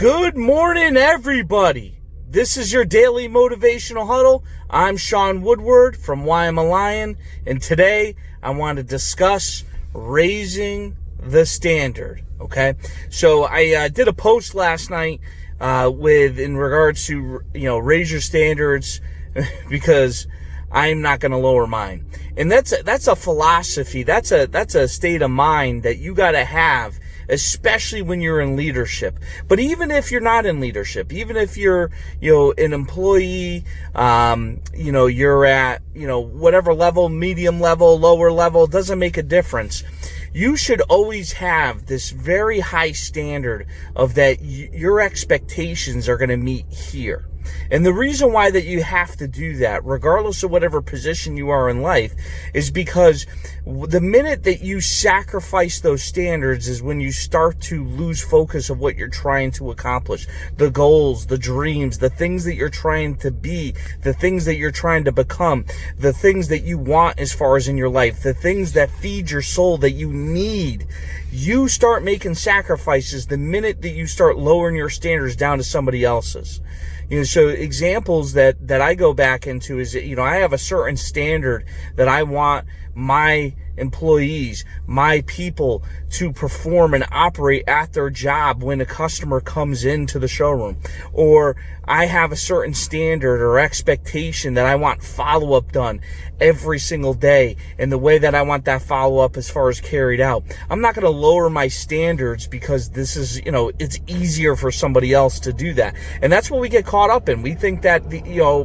Good morning, everybody. This is your daily motivational huddle. I'm Sean Woodward from Why I'm a Lion, and today I want to discuss raising the standard. Okay, so I did a post last night in regards to raise your standards because I'm not going to lower mine, and that's a philosophy. That's a state of mind that you got to have, especially when you're in leadership. But even if you're not in leadership, even if you're, an employee, you're at, whatever level, medium level, lower level, doesn't make a difference. You should always have this very high standard of that your expectations are going to meet here. And the reason why that you have to do that, regardless of whatever position you are in life, is because the minute that you sacrifice those standards is when you start to lose focus of what you're trying to accomplish. The goals, the dreams, the things that you're trying to be, the things that you're trying to become, the things that you want as far as in your life, the things that feed your soul that you need. You start making sacrifices the minute that you start lowering your standards down to somebody else's. So examples that I go back into is, I have a certain standard that I want my employees, my people to perform and operate at their job when a customer comes into the showroom. Or I have a certain standard or expectation that I want follow-up done every single day, and the way that I want that follow-up as far as carried out. I'm not going to lower my standards because this is, it's easier for somebody else to do that. And that's what we get caught up in. We think that,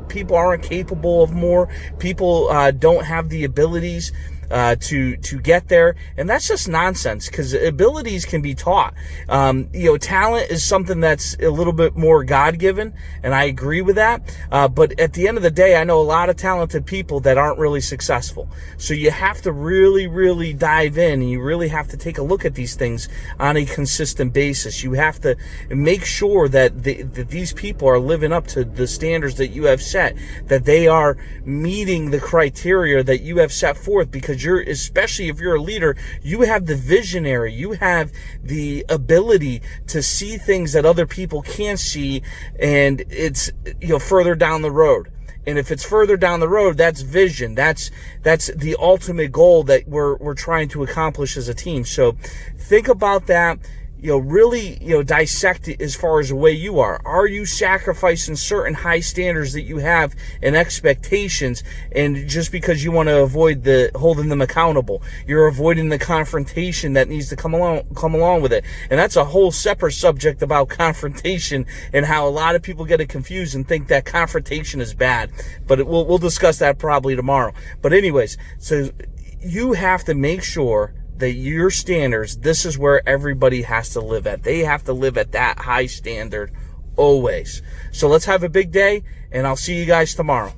people aren't capable of more. People don't have the abilities to get there, and that's just nonsense, because abilities can be taught. Talent is something that's a little bit more God-given, and I agree with that, but at the end of the day, I know a lot of talented people that aren't really successful. So you have to really, really dive in, and you really have to take a look at these things on a consistent basis. You have to make sure that these people are living up to the standards that you have set, that they are meeting the criteria that you have set forth, because especially if you're a leader, you have the visionary, you have the ability to see things that other people can't see, and it's further down the road. And if it's further down the road, that's vision. That's the ultimate goal that we're trying to accomplish as a team. So think about that. Really, dissect it as far as the way you are. Are you sacrificing certain high standards that you have and expectations, and just because you want to avoid holding them accountable, you're avoiding the confrontation that needs to come along with it? And that's a whole separate subject about confrontation and how a lot of people get it confused and think that confrontation is bad. But we'll discuss that probably tomorrow. But anyways, so you have to make sure that your standards, this is where everybody has to live at. They have to live at that high standard always. So let's have a big day, and I'll see you guys tomorrow.